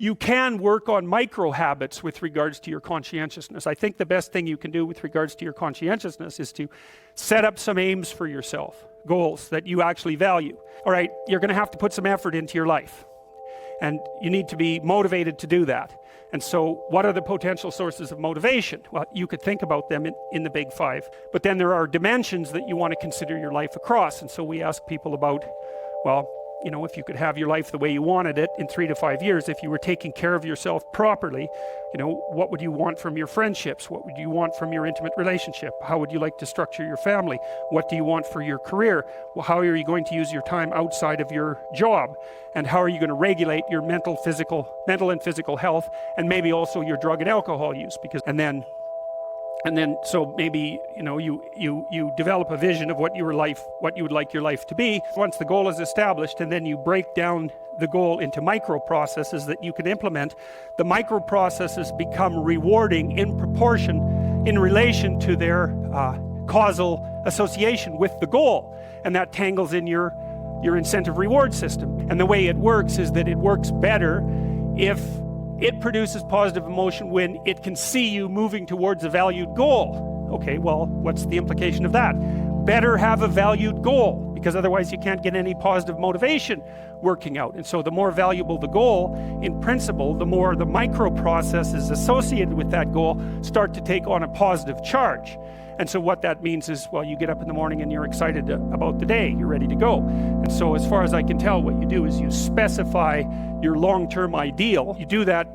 You can work on micro habits with regards to your conscientiousness. I think the best thing you can do with regards to your conscientiousness is to set up some aims for yourself, goals that you actually value. All right, you're going to have to put some effort into your life, and you need to be motivated to do that. And so what are the potential sources of motivation? Well, you could think about them in the big five, but then there are dimensions that you want to consider your life across. And so we ask people about, well, you know, if you could have your life the way you wanted it in 3 to 5 years, if you were taking care of yourself properly, you know, what would you want from your friendships? What would you want from your intimate relationship? How would you like to structure your family? What do you want for your career? Well, how are you going to use your time outside of your job? And how are you going to regulate your mental and physical health, and maybe also your drug and alcohol use? And then so maybe, you know, you develop a vision of what you would like your life to be. Once the goal is established, and then you break down the goal into micro processes that you can implement, the micro processes become rewarding in proportion in relation to their causal association with the goal. And that tangles in your incentive reward system. And the way it works is that it works better if it produces positive emotion when it can see you moving towards a valued goal. Okay, well, what's the implication of that? Better have a valued goal, because otherwise you can't get any positive motivation working out. And so the more valuable the goal, in principle, the more the micro processes associated with that goal start to take on a positive charge. And so what that means is, well, you get up in the morning and you're excited about the day, you're ready to go. And so as far as I can tell, what you do is you specify your long-term ideal. You do that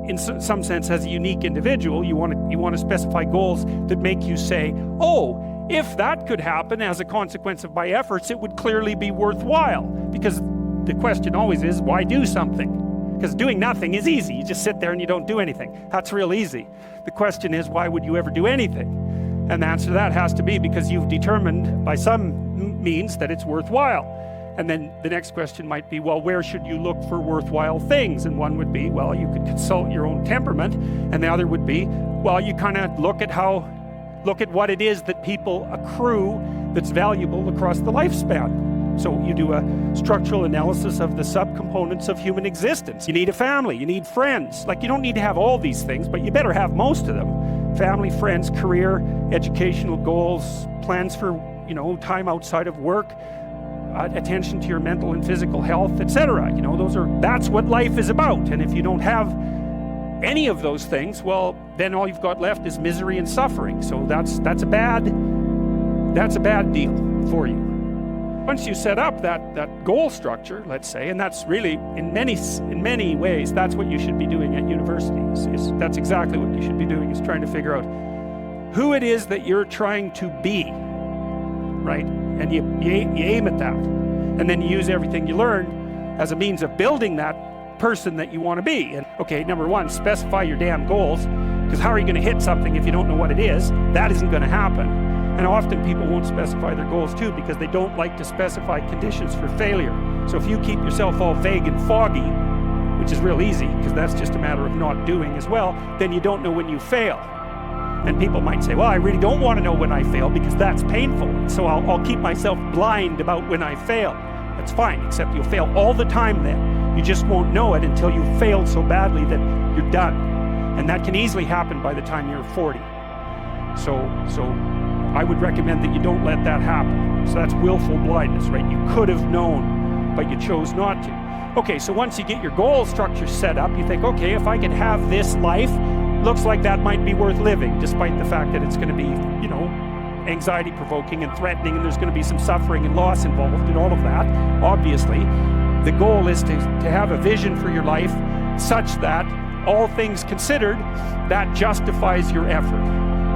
in some sense as a unique individual. You want to specify goals that make you say, oh, if that could happen as a consequence of my efforts, it would clearly be worthwhile. Because the question always is, why do something? Because doing nothing is easy. You just sit there and you don't do anything. That's real easy. The question is, why would you ever do anything? And the answer to that has to be because you've determined by some means that it's worthwhile. And then the next question might be, well, where should you look for worthwhile things? And one would be, well, you could consult your own temperament. And the other would be, well, you kind of look at what it is that people accrue that's valuable across the lifespan. So you do a structural analysis of the subcomponents of human existence. You need a family, you need friends. Like, you don't need to have all these things, but you better have most of them. Family, friends, career, educational goals, plans for, you know, time outside of work, attention to your mental and physical health, etc. You know, that's what life is about. And if you don't have any of those things, well, then all you've got left is misery and suffering. So that's a bad deal for you. Once you set up that goal structure, let's say, and that's really, in many ways, that's what you should be doing at university. That's exactly what you should be doing, is trying to figure out who it is that you're trying to be, right? And you aim at that. And then you use everything you learn as a means of building that person that you want to be. And okay, number one, specify your damn goals, because how are you going to hit something if you don't know what it is? That isn't going to happen. And often people won't specify their goals too, because they don't like to specify conditions for failure. So if you keep yourself all vague and foggy, which is real easy, because that's just a matter of not doing as well, then you don't know when you fail. And people might say, well, I really don't want to know when I fail because that's painful. So I'll keep myself blind about when I fail. That's fine, except you'll fail all the time then. You just won't know it until you've failed so badly that you're done. And that can easily happen by the time you're 40. So I would recommend that you don't let that happen. So that's willful blindness, right? You could have known, but you chose not to. Okay, so once you get your goal structure set up, you think, okay, if I could have this life, looks like that might be worth living, despite the fact that it's going to be, you know, anxiety provoking and threatening, and there's going to be some suffering and loss involved in all of that. Obviously, the goal is to have a vision for your life such that, all things considered, that justifies your effort.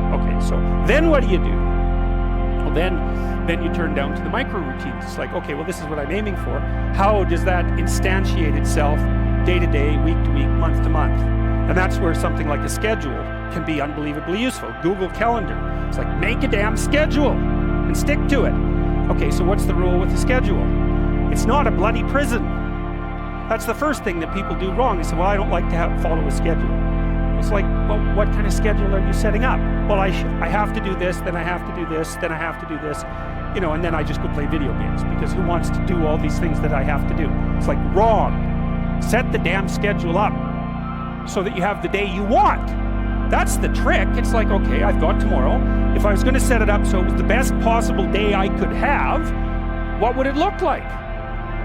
Okay, so then what do? Well, then you turn down to the micro routines. It's like, okay, well, this is what I'm aiming for. How does that instantiate itself day to day, week to week, month to month? And that's where something like a schedule can be unbelievably useful. Google Calendar. It's like, make a damn schedule and stick to it. Okay, so what's the rule with the schedule? It's not a bloody prison. That's the first thing that people do wrong. They say, well, I don't like to follow a schedule. It's like, well, what kind of schedule are you setting up? Well, I have to do this, then I have to do this, then I have to do this, you know, and then I just go play video games, because who wants to do all these things that I have to do? It's like, wrong. Set the damn schedule up so that you have the day you want. That's the trick. It's like, okay, I've got tomorrow. If I was going to set it up so it was the best possible day I could have, what would it look like?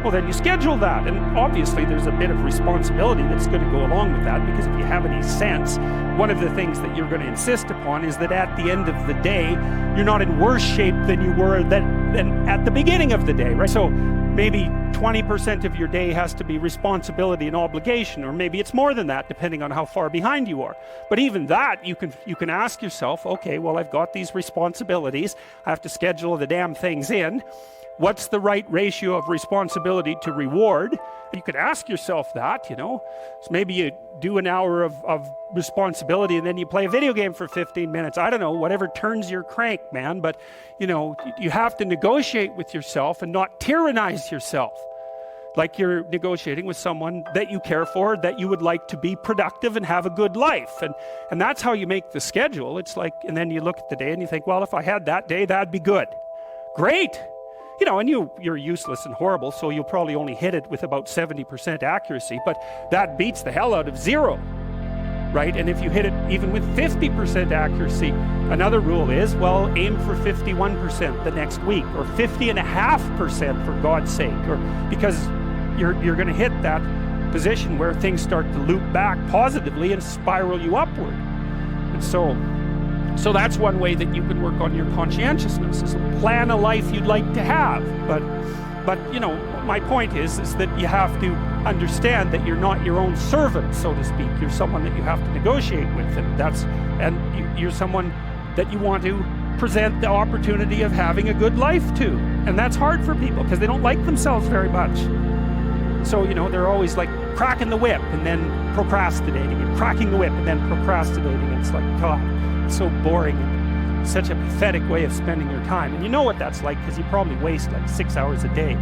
Well, then you schedule that. And obviously there's a bit of responsibility that's going to go along with that, because if you have any sense, one of the things that you're going to insist upon is that at the end of the day, you're not in worse shape than you were than at the beginning of the day, right? So maybe 20% of your day has to be responsibility and obligation, or maybe it's more than that, depending on how far behind you are. But even that, you can ask yourself, okay, well, I've got these responsibilities. I have to schedule the damn things in. What's the right ratio of responsibility to reward? You could ask yourself that, you know. So maybe you do an hour of responsibility and then you play a video game for 15 minutes. I don't know, whatever turns your crank, man. But, you know, you have to negotiate with yourself and not tyrannize yourself. Like you're negotiating with someone that you care for, that you would like to be productive and have a good life. And that's how you make the schedule. It's like, and then you look at the day and you think, well, if I had that day, that'd be good. Great. You know, and you're useless and horrible, so you'll probably only hit it with about 70% accuracy, but that beats the hell out of 0, right? And if you hit it even with 50% accuracy, another rule is, well, aim for 51% the next week, or 50.5% for God's sake, or because you're going to hit that position where things start to loop back positively and spiral you upward. And so that's one way that you can work on your conscientiousness, is plan a life you'd like to have. But you know, my point is that you have to understand that you're not your own servant, so to speak. You're someone that you have to negotiate with, and you're someone that you want to present the opportunity of having a good life to. And that's hard for people because they don't like themselves very much. So, you know, they're always like cracking the whip and then procrastinating, and cracking the whip and then procrastinating. And it's like, God, it's so boring and such a pathetic way of spending your time. And you know what that's like, because you probably waste like 6 hours a day.